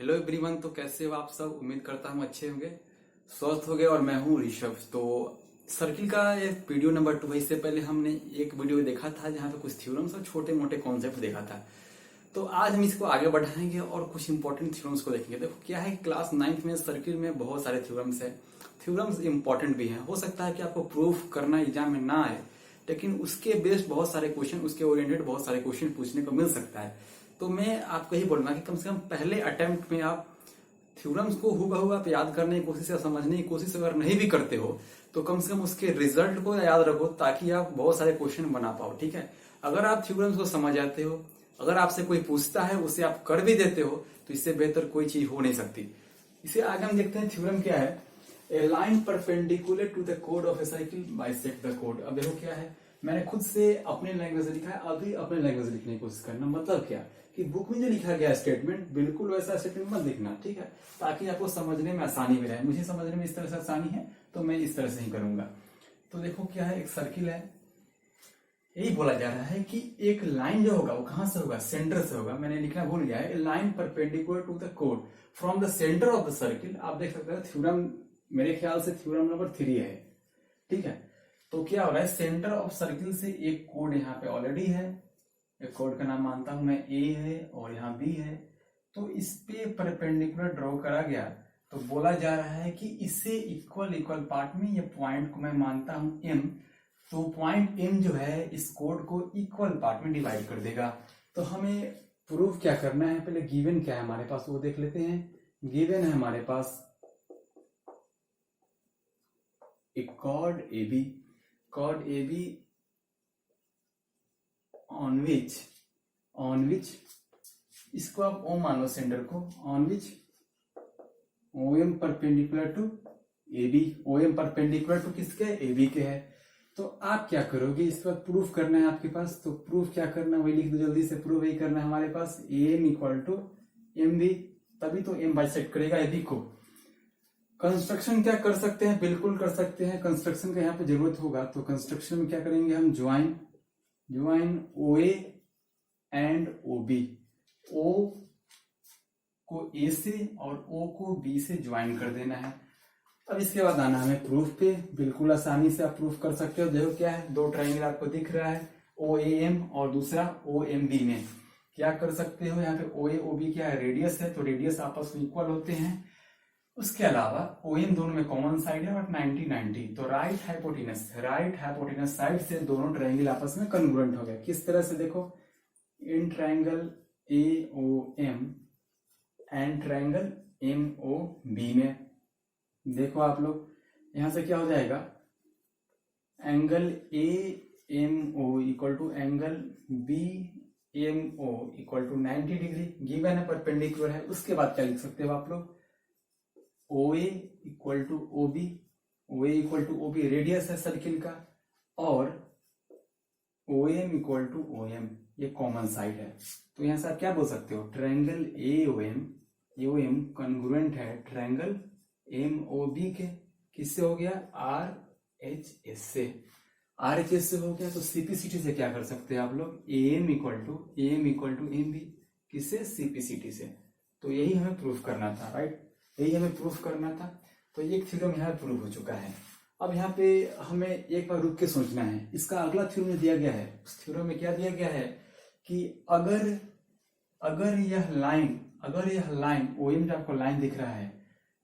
Hello everyone. तो कैसे हो आप सब? उम्मीद करता हूँ अच्छे होंगे, स्वस्थ होंगे। और मैं हूँ ऋषभ। तो सर्किल का ये वीडियो नंबर 2 है। इससे पहले हमने एक वीडियो देखा था जहाँ पे कुछ थ्योरम्स और छोटे मोटे कॉन्सेप्ट देखा था। तो आज हम इसको आगे बढ़ाएंगे और कुछ इंपॉर्टेंट थ्योरम्स को देखेंगे। देखो क्या है, क्लास 9th में सर्किल में बहुत सारे थ्योरम्स है। थ्योरम्स इंपॉर्टेंट भी हैं। हो सकता है कि आपको प्रूफ करना एग्जाम में ना आए, लेकिन उसके बेस्ड बहुत सारे क्वेश्चन, उसके ओरिएंटेड बहुत सारे क्वेश्चन पूछने को मिल सकता है। तो मैं आपको यही बोलूंगा कि कम से कम पहले अटेम्प्ट में आप थ्योरम्स को हूबहू आप याद करने की कोशिश या समझने की कोशिश अगर नहीं भी करते हो तो कम से कम उसके रिजल्ट को याद रखो, ताकि आप बहुत सारे क्वेश्चन बना पाओ। ठीक है, अगर आप थ्योरम्स को समझ जाते हो, अगर आपसे कोई पूछता है उसे आप कर भी देते हो, तो इससे बेहतर कोई चीज हो नहीं सकती। इसे आगे हम देखते हैं। थ्योरम क्या है? ए line perpendicular to the code of A cycle bisect the code. अब देखो क्या है, मैंने खुद से अपने लैंग्वेज लिखा है, अभी अपने लैंग्वेज लिखने की कोशिश करना। मतलब क्या कि बुक में जो लिखा गया स्टेटमेंट बिल्कुल वैसा स्टेटमेंट मत लिखना, ठीक है, ताकि आपको समझने में आसानी भी रहे। मुझे समझने में इस तरह से आसानी है तो मैं इस तरह से ही करूंगा। तो देखो क्या है, एक सर्किल है। यही बोला जा रहा है कि एक लाइन जो होगा वो कहां से होगा? सेंटर से होगा। मैंने लिखना भूल गया है। लाइन परपेंडिकुलर टू द कोड from the centre of the circle. आप देख सकते हैं थ्योरम, मेरे ख्याल से थ्योरम नंबर 3 है। ठीक है, तो क्या हो रहा है, सेंटर ऑफ सर्किल से एक कोड यहाँ पे ऑलरेडी है। एक कोड का नाम मानता हूं मैं ए है और यहाँ बी है। तो इस पे परपेंडिकुलर ड्रॉ करा गया। तो बोला जा रहा है कि इससे इक्वल इक्वल पार्ट में ये पॉइंट को मैं मानता हूं एम। तो पॉइंट एम जो है इस कोड को इक्वल पार्ट में डिवाइड कर देगा। तो हमें प्रूफ क्या करना है? पहले गिवन क्या है हमारे पास वो देख लेते हैं। गिवन है हमारे पास एक chord A B, chord A B on which इसको आप ओ मान लो, सेंटर को, on which O M perpendicular to A B. O M perpendicular to किसके? ए बी के है। तो आप क्या करोगे, इस पर प्रूफ करना है आपके पास। तो प्रूफ क्या करना है वही लिख दो जल्दी से। प्रूफ यही करना है हमारे पास, A M equal to M B, तभी तो एम बाइसेक्ट करेगा ए बी को। कंस्ट्रक्शन क्या कर सकते हैं? बिल्कुल कर सकते हैं। कंस्ट्रक्शन का यहाँ पे जरूरत होगा तो कंस्ट्रक्शन में क्या करेंगे हम? Join O A and O B. O को ए से और ओ को बी से ज्वाइन कर देना है। अब इसके बाद आना हमें प्रूफ पे। बिल्कुल आसानी से आप प्रूफ कर सकते हो। देखो क्या है, दो ट्रायंगल आपको दिख रहा है, ओ ए एम और दूसरा ओ एम बी में क्या कर सकते हो? यहाँ पे ओ ए ओ बी क्या है? रेडियस है, तो रेडियस आपस में इक्वल होते हैं। उसके अलावा ओ एम दोनों में कॉमन साइड है और 90-90, तो राइट हाइपोटेनस साइड से दोनों ट्रायंगल आपस में कन्ग्रुएंट हो गए। किस तरह से? देखो, इन triangle A O M and triangle M O B में देखो आप लोग, यहां से क्या हो जाएगा, angle A M O equal to angle B M O equal to 90 degree. Given है, परपेंडिकुलर है। उसके बाद क्या लिख सकते हो आप लोग? O A equal to O B, O A equal to O B radius है सर्किल का, और O M equal to O M ये कॉमन साइड है। तो यहां से आप क्या बोल सकते हो? Triangle A O M congruent है ट्रायंगल एम ओ बी के। किससे हो गया? आर एच एस से। आर एच एस से हो गया तो सीपीसीटी से क्या कर सकते हैं आप लोग? A M equal to M B. किससे? सीपीसीटी से। तो यही हमें प्रूफ करना था, राइट? यही हमें प्रूफ करना था। तो ये थ्योरम यहाँ प्रूफ हो चुका है। अब यहाँ पे हमें एक बार रुक के सोचना है। इसका अगला थ्योरम दिया गया है। उस थ्योरम में क्या दिया गया है कि अगर यह लाइन ओ एम जो आपको लाइन दिख रहा है,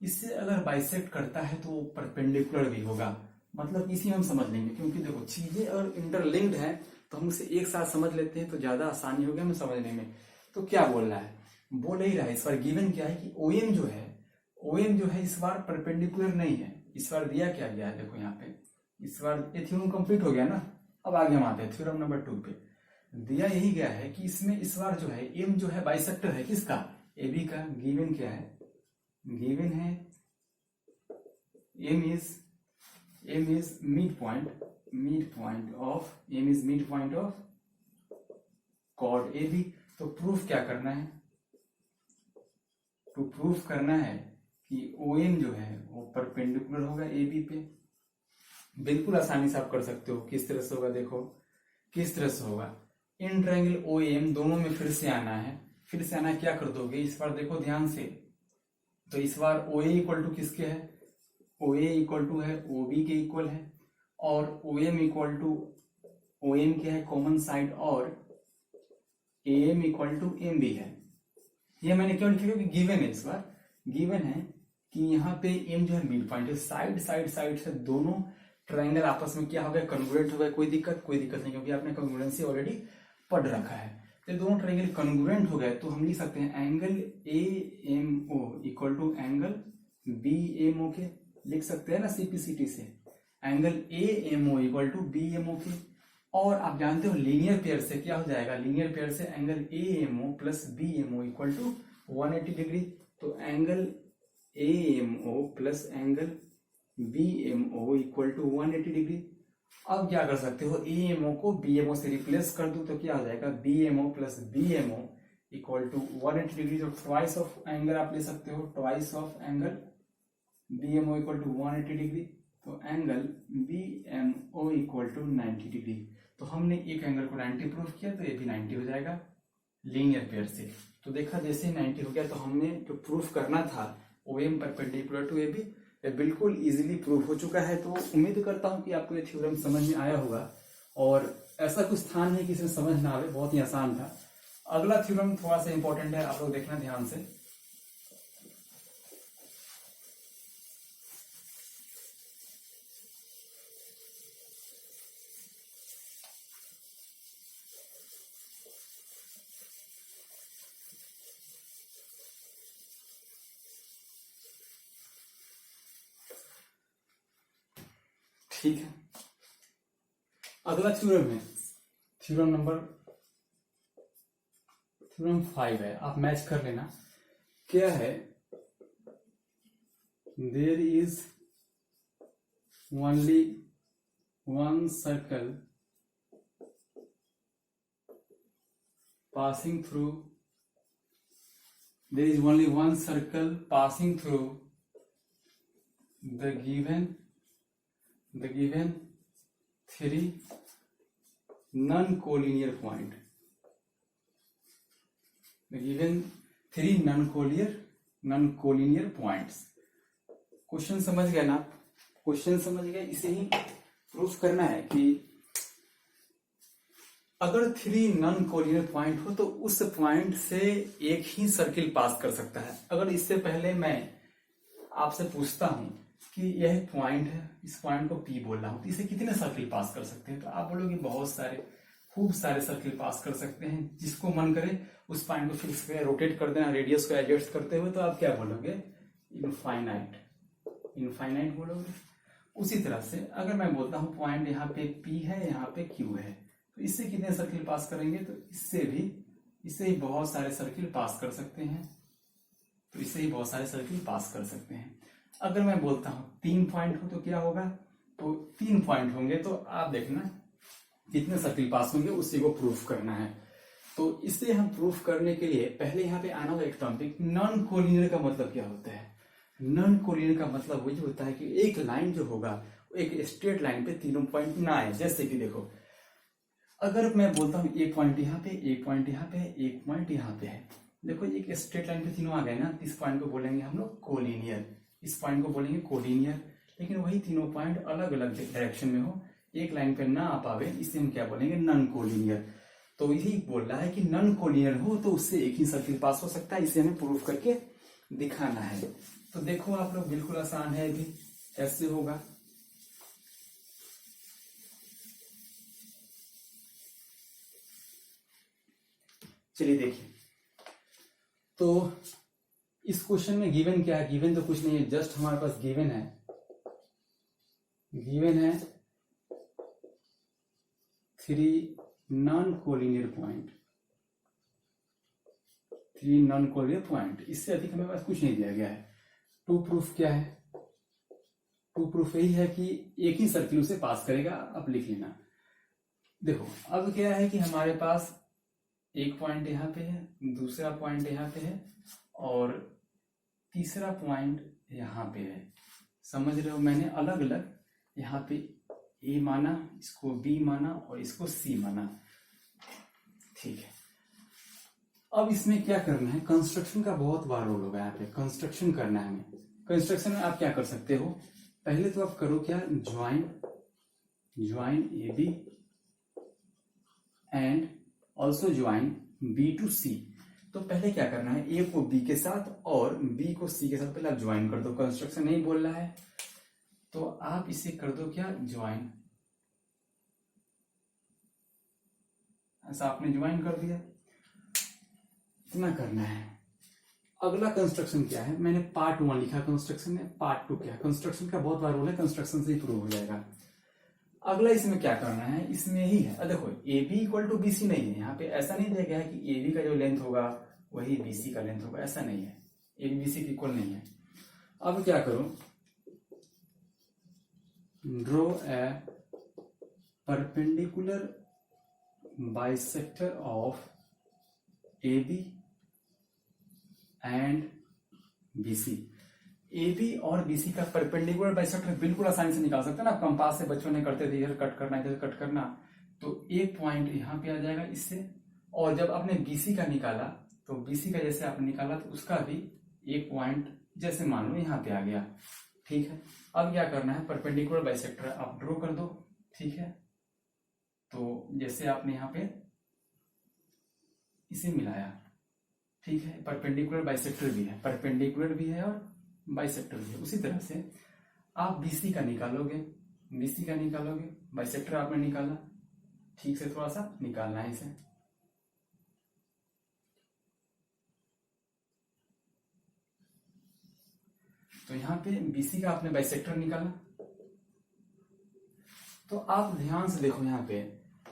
इससे अगर बाइसेक्ट करता है तो परपेंडिकुलर भी होगा। मतलब इसी हम समझ लेंगे, क्योंकि देखो चीजें अगर इंटरलिंक्ड है तो हम उसे एक साथ समझ लेते हैं तो ज्यादा आसानी होगी हमें समझने में। तो क्या बोल रहा है? बोल ही रहा है इस बार गिवन क्या है कि ओ एम जो है इस बार परपेंडिकुलर नहीं है। इस बार दिया क्या गया है? देखो यहाँ पे इस बार ये थ्योरम कंप्लीट हो गया ना। अब आगे हम आते हैं थ्योरम नंबर 2 पे। दिया यही गया है कि इसमें इस बार जो है एम जो है बाइसेक्टर है किसका? ए बी का। गिवन क्या है? गिवन है M is mid point of chord A B. तो प्रूफ क्या करना है? तो प्रूफ करना है कि ओ एम जो है वो परपेंडिकुलर होगा ए बी पे। बिल्कुल आसानी से आप कर सकते हो। किस तरह से होगा? देखो किस तरह से होगा। इन ट्रायंगल ओ एम दोनों में फिर से आना है, फिर से आना क्या कर दोगे, इस बार देखो ध्यान से, तो इस बार ओ ए इक्वल टू किसके है, ओ ए इक्वल टू है ओ बी के इक्वल है, और O M equal to O M क्या है कॉमन साइड, और A M equal to M B है। ये मैंने क्यों लिखा क्योंकि गिवन है, इस बार गिवन है कि यहाँ पे एम जो है मिड पॉइंट है, साइड साइड साइड से दोनों ट्रायंगल आपस में क्या हो गया, कन्ग्रुएंट हो गया। कोई दिक्कत नहीं, क्योंकि आपने कन्ग्रुएंसी ऑलरेडी पढ़ रखा है। तो दोनों ट्रायंगल कन्ग्रुएंट हो गए तो हम लिख सकते हैं angle A M O equal to angle B M O के, लिख सकते हैं ना सीपीसीटी से, angle A M O equal to B M O के। और आप जानते हो लीनियर पेयर से क्या हो जाएगा, लीनियर पेयर से angle A M O plus B M O equal to 180 degree. तो angle A M O plus angle B M O equal to 180 degree. अब क्या कर सकते हो, ए एम ओ को बी एम ओ से रिप्लेस कर दो तो क्या हो जाएगा, B M O plus B M O equal to 180 degree. तो ट्वाइस ऑफ एंगल आप ले सकते हो, twice of angle B M O equal to 180 degree. तो angle B M O equal to 90 degree. तो हमने एक एंगल को 90 प्रूफ किया तो ये भी 90 हो जाएगा लीनियर पेयर से। तो देखा जैसे 90 हो गया तो हमने जो प्रूफ करना था O M perpendicular to A B बिल्कुल इजीली प्रूफ हो चुका है। तो उम्मीद करता हूं कि आपको ये थ्योरम समझ में आया होगा, और ऐसा कुछ स्थान है कि इसमें समझ ना आवे, बहुत ही आसान था। अगला थ्योरम थोड़ा सा इंपॉर्टेंट है, आप लोग देखना ध्यान से। ठीक है, अगला थ्योरम है थ्योरम 5 है, आप मैच कर लेना। क्या है, there is only one circle passing through, there is only one circle passing through the given three non-collinear point, the given three non-collinear points। Question समझ गए ना, क्वेश्चन समझ गए। इसे ही प्रूफ करना है कि अगर 3 नॉन कोलिनियर पॉइंट हो तो उस पॉइंट से एक ही सर्किल पास कर सकता है। अगर इससे पहले मैं आपसे पूछता हूं कि यह पॉइंट है, इस पॉइंट को पी बोल रहा हूं, तो इसे कितने सर्किल पास कर सकते हैं, तो आप बोलोगे बहुत सारे, खूब सारे सर्किल पास कर सकते हैं। जिसको मन करे उस पॉइंट को फिक्स करें, रोटेट कर देना रेडियस को एडजस्ट करते हुए, तो आप क्या बोलोगे, इनफाइनाइट बोलोगे। उसी तरह से अगर मैं बोलता हूं पॉइंट यहाँ पे पी है, यहाँ पे क्यू है, तो इससे कितने सर्किल पास करेंगे, तो इससे ही बहुत सारे सर्किल पास कर सकते हैं, तो इससे ही बहुत सारे सर्किल पास कर सकते हैं। अगर मैं बोलता हूं 3 पॉइंट हो तो क्या होगा, तो 3 पॉइंट होंगे, तो आप देखना कितने सर्किल पास होंगे, उसी को प्रूफ करना है। तो इसे हम प्रूफ करने के लिए पहले यहाँ पे आना होगा एक टॉपिक, नॉन कोलिनियर का मतलब क्या होता है। नॉन कोलिनियर का मतलब वही होता है कि एक लाइन जो होगा एक स्ट्रेट लाइन पे तीनों पॉइंट ना आए। जैसे कि देखो, अगर मैं बोलता हूँ एक पॉइंट यहाँ पे, एक पॉइंट यहाँ पे, एक पॉइंट यहाँ पे है, देखो एक स्ट्रेट लाइन पे तीनों आ गए ना, इस पॉइंट को बोलेंगे हम लोग कोलिनियर, इस पॉइंट को बोलेंगे कोलिनियर। लेकिन वही तीनों पॉइंट अलग अलग डायरेक्शन में हो, एक लाइन पे ना आ पावे, इसे हम क्या बोलेंगे, नॉन कोलिनियर। तो यही बोल रहा है कि नॉन कोलिनियर हो तो उससे एक ही सर्किल पास हो सकता है, इसे हमें प्रूफ करके दिखाना है। तो देखो आप लोग, बिल्कुल आसान है, अभी कैसे होगा। चलिए देखिए, तो इस क्वेश्चन में गिवन क्या है, गिवन तो कुछ नहीं है, जस्ट हमारे पास गिवन है 3 non collinear point, 3 non collinear point, इससे अधिक हमें पास कुछ नहीं दिया गया है। टू प्रूफ क्या है, टू प्रूफ यही है कि एक ही सर्किल उसे पास करेगा, आप लिख लेना। देखो अब क्या है कि हमारे पास एक पॉइंट यहाँ पे है, दूसरा पॉइंट यहाँ पे है, और तीसरा पॉइंट यहाँ पे है। समझ रहे हो, मैंने अलग अलग यहाँ पे ए माना, इसको बी माना और इसको सी माना, ठीक है। अब इसमें क्या करना है, कंस्ट्रक्शन का बहुत बार रोल होगा। यहाँ पे कंस्ट्रक्शन करना है हमें। कंस्ट्रक्शन में आप क्या कर सकते हो, पहले तो आप करो क्या, join A B and also join B to C. तो पहले क्या करना है, ए को बी के साथ और बी को सी के साथ पहले आप ज्वाइन कर दो। कंस्ट्रक्शन नहीं बोल रहा है तो आप इसे कर दो क्या, ज्वाइन। ऐसा आपने ज्वाइन कर दिया, इतना करना है। अगला कंस्ट्रक्शन क्या है, मैंने पार्ट 1 लिखा कंस्ट्रक्शन में, पार्ट 2 क्या है, कंस्ट्रक्शन का बहुत बार रोल है, कंस्ट्रक्शन से ही प्रूव हो जाएगा। अगला इसमें क्या करना है, इसमें ही है, देखो A B equal to B C नहीं है, यहाँ पे ऐसा नहीं दिया गया है कि ए बी का जो लेंथ होगा वही बी सी का लेंथ होगा, ऐसा नहीं है, ए बी सी इक्वल नहीं है। अब क्या करो, draw a perpendicular bisector of A B and B C. A B और बी सी का परपेंडिकुलर बाइसेक्टर बिल्कुल आसानी से निकाल सकते हैं ना, कंपास से बच्चों ने करते थे, इधर कट करना इधर कट करना, तो एक पॉइंट यहां पे आ जाएगा इससे। और जब आपने बीसी का निकाला तो बीसी का जैसे आपने निकाला तो उसका भी एक पॉइंट जैसे मान लो यहां पे आ गया, ठीक है। अब क्या करना है, परपेंडिकुलर बाइसेक्टर आप ड्रॉ कर दो, ठीक है। तो जैसे आपने यहां पे इसे मिलाया, ठीक है, परपेंडिकुलर बाइसेक्टर भी है, परपेंडिकुलर भी है और बाइसेक्टर भी है। उसी तरह से आप बीसी का निकालोगे, बीसी का निकालोगे, बाइसेक्टर आपने निकाला, ठीक से थोड़ा सा निकालना है इसे। तो यहां पे बीसी का आपने बाइसेक्टर निकाला, तो आप ध्यान से देखो, यहां पे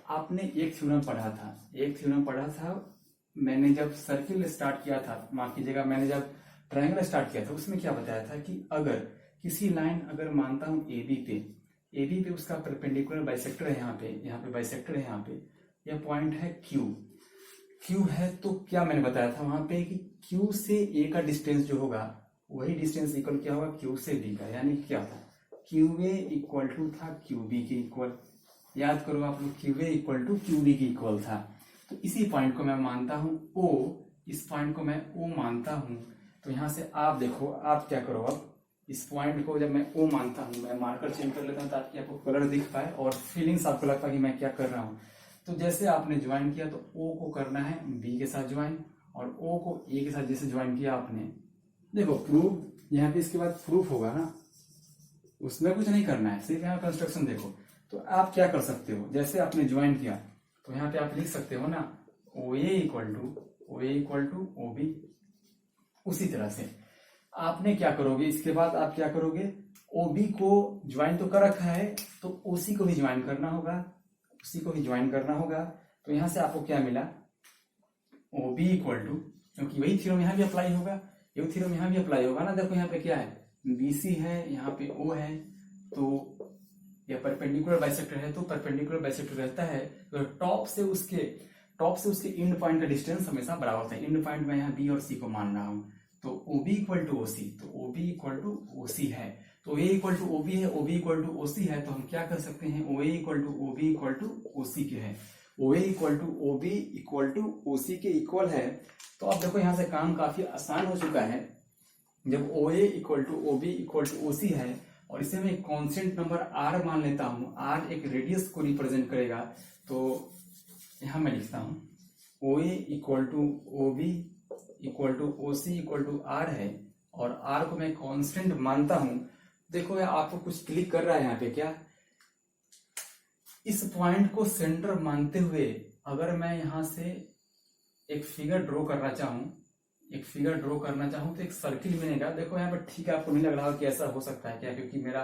आपने एक थ्योरम पढ़ा था, मैंने जब सर्किल स्टार्ट किया था, माफ कीजिएगा, मैंने जब ट्रायंगल स्टार्ट किया था उसमें क्या बताया था कि अगर किसी लाइन अगर मानता हूं ए बी पे उसका परपेंडिकुलर बाइसेक्टर है, यहाँ पे बाइसेक्टर है, यहाँ पे यह पॉइंट है क्यू है, तो क्या मैंने बताया था वहां पे कि क्यू से ए का डिस्टेंस जो होगा वही डिस्टेंस इक्वल क्या होगा, क्यू से बी का, यानी क्या था, क्यू ए इक्वल टू था क्यू बी के इक्वल। याद करो आप लोग, Q A equal to Q B के इक्वल था। तो इसी पॉइंट को मैं मानता हूं ओ, इस पॉइंट को मैं ओ मानता हूं। तो यहां से आप देखो, आप क्या करो, अब इस पॉइंट को जब मैं ओ मानता हूं, मैं मार्कर चेंज कर लेता हूं ताकि आपको कलर दिख पाए और फीलिंग्स आपको लग पाए कि मैं क्या कर रहा हूं। तो जैसे आपने ज्वाइन किया तो ओ को करना है बी के साथ ज्वाइन, और ओ को ए के साथ जैसे ज्वाइन किया आपने, देखो प्रूफ यहाँ पे इसके बाद प्रूफ होगा ना, उसमें कुछ नहीं करना है, सिर्फ यहाँ कंस्ट्रक्शन देखो। तो आप क्या कर सकते हो, जैसे आपने ज्वाइन किया तो यहाँ पे आप लिख सकते हो ना, ओ A equal to O B. उसी तरह से आपने क्या करोगे, इसके बाद आप क्या करोगे, ओ बी को ज्वाइन तो कर रखा है तो ओसी को भी ज्वाइन करना होगा, तो यहां से आपको क्या मिला, ओ बी इक्वल टू, क्योंकि वही थ्योरम यहाँ भी अप्लाई होगा, ये थ्योरम यहाँ भी अप्लाई होगा ना। देखो यहाँ पे क्या है, बीसी है, यहाँ पे ओ है, तो यह परपेंडिकुलर बाइसेक्टर है, तो परपेंडिकुलर बाइसेक्टर रहता है तो टॉप से उसके इंड पॉइंट का डिस्टेंस हमेशा बराबर होता है। इंड पॉइंट में यहाँ बी और सी को मान रहा हूं, तो O B equal to O C, तो O B equal to O C है, तो A equal to O B है, O B equal to O C है, तो हम क्या कर सकते हैं, O A equal to O B equal to O C के है, O A equal to O B equal to O C के इक्वल है। तो अब देखो यहाँ से काम काफी आसान हो चुका है, जब O A equal to O B equal to O C है और इसे मैं कांस्टेंट नंबर आर मान लेता हूं, आर एक रेडियस को रिप्रेजेंट करेगा, तो यहां मैं लिखता हूं O A equal to O B equal to O C equal to R है, और आर को मैं कांस्टेंट मानता हूं। देखो मैं आपको कुछ क्लिक कर रहा है यहाँ पे, क्या इस पॉइंट को सेंटर मानते हुए अगर मैं यहां से एक फिगर ड्रॉ करना चाहूं तो एक सर्किल बनेगा। देखो यहाँ पर ठीक है, आपको नहीं लग रहा कि ऐसा हो सकता है क्या, क्योंकि मेरा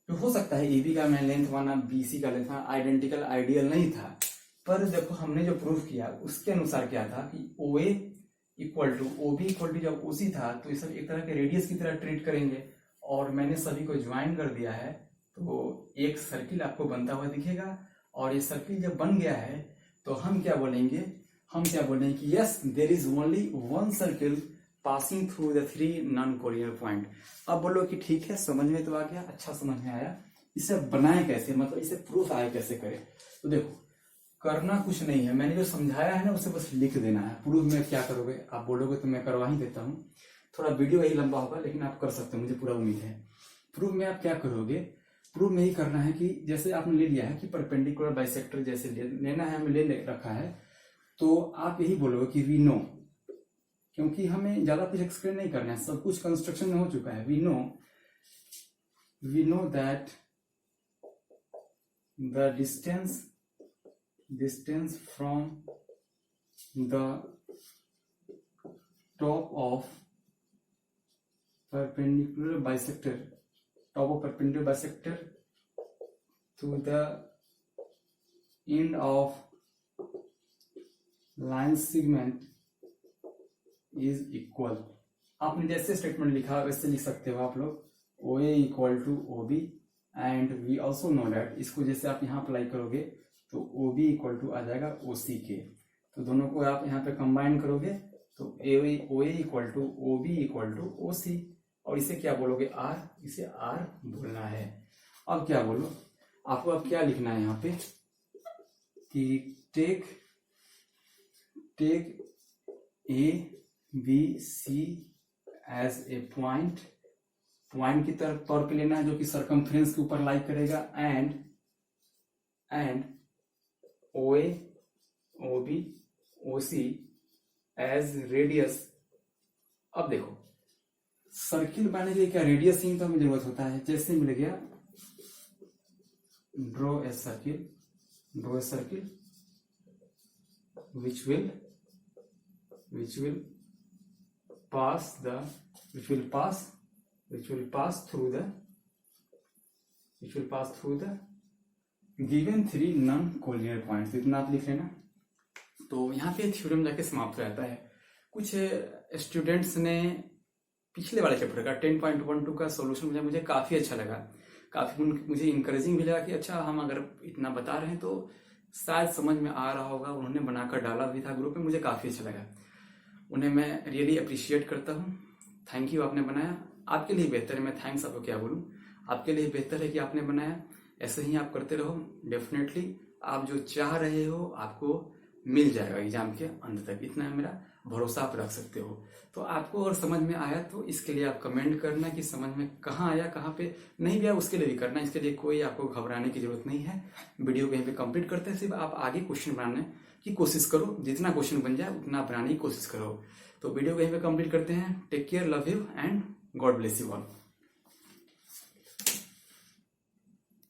तो हो सकता है एबी का मैं लेंथ माना, बीसी का लेंथ माना, आइडेंटिकल आइडियल नहीं था, पर देखो हमने जो प्रूफ किया उसके अनुसार क्या था कि O A equal to O B equal to जब ओसी था तो ये सब एक तरह के रेडियस की तरह ट्रीट करेंगे, और मैंने सभी को ज्वाइन कर दिया है, तो एक सर्किल आपको बनता हुआ दिखेगा। और ये सर्किल जब बन गया है तो हम क्या बोलेंगे कि yes there is only one circle passing through the three non collinear point. अब बोलो कि ठीक है, समझ में तो आ गया, अच्छा समझ में आया, इसे बनाए कैसे, मतलब इसे प्रूफ आए कैसे करें। तो देखो करना कुछ नहीं है, मैंने जो समझाया है ना उसे बस लिख देना है। प्रूफ में क्या करोगे, आप बोलोगे तो मैं करवा ही देता हूँ, थोड़ा वीडियो यही लंबा होगा लेकिन आप कर सकते हो, मुझे पूरा उम्मीद है। प्रूफ में आप क्या करोगे, प्रूफ में ही करना है कि जैसे आपने ले लिया है कि परपेंडिकुलर बाइसेक्टर जैसे लेना है, हमें ले रखा है, तो आप यही बोलोगे कि वी नो, क्योंकि हमें ज्यादा कुछ एक्सप्लेन नहीं करना है, सब कुछ कंस्ट्रक्शन में हो चुका है। We know that the distance from the top of perpendicular bisector to the end of line segment is equal। आपने जैसे स्टेटमेंट लिखा वैसे लिख सकते हो आप लोग, OA equal to OB and we also know that, इसको जैसे आप यहाँ अप्लाई करोगे तो OB इक्वल टू आ जाएगा OC के, तो दोनों को आप यहाँ पे कंबाइन करोगे तो OA equal to OB equal to OC, और इसे क्या बोलोगे R, इसे R बोलना है। अब क्या बोलो, आपको अब क्या लिखना है यहाँ पे कि take ABC as a point की तौर पे लेना है जो कि सरकमफ्रेंस के ऊपर लाई करेगा, and OA OB OC as radius. अब देखो सर्किल बनाने के लिए क्या रेडियस ही तो हमें जरूरत होता है, जैसे मिल गया draw a circle which will pass through the given 3 non collinear points. इतना आप लिख लेना, तो यहाँ पे थ्योरम जाके समाप्त हो जाता है। कुछ स्टूडेंट्स ने पिछले वाले चैप्टर का 10.12 का सॉल्यूशन मुझे काफी अच्छा लगा, काफी मुझे इंकरेजिंग भी लगा कि अच्छा हम अगर इतना बता रहे हैं तो शायद समझ में आ रहा होगा। उन्होंने बनाकर डाला भी था ग्रुप में, मुझे काफी अच्छा लगा, उन्हें मैं रियली अप्रिशिएट करता हूँ। थैंक यू, आपने बनाया, आपके लिए बेहतर है, मैं थैंक्स आपको क्या बोलूँ, आपके लिए बेहतर है कि आपने बनाया। ऐसे ही आप करते रहो, डेफिनेटली आप जो चाह रहे हो आपको मिल जाएगा एग्जाम के अंत तक, इतना मेरा भरोसा आप रख सकते हो। तो आपको और समझ में आया तो इसके लिए आप कमेंट करना कि समझ में कहाँ आया, कहाँ पे नहीं गया, उसके लिए भी करना। इसके लिए कोई आपको घबराने की जरूरत नहीं है। वीडियो को यहीं पे कंप्लीट करते हैं, सिर्फ आप आगे क्वेश्चन बनाने की कोशिश करो, जितना क्वेश्चन बन जाए उतना बनाने की कोशिश करो। तो वीडियो को यहीं पे कंप्लीट करते हैं। Take care, love you and God bless you all.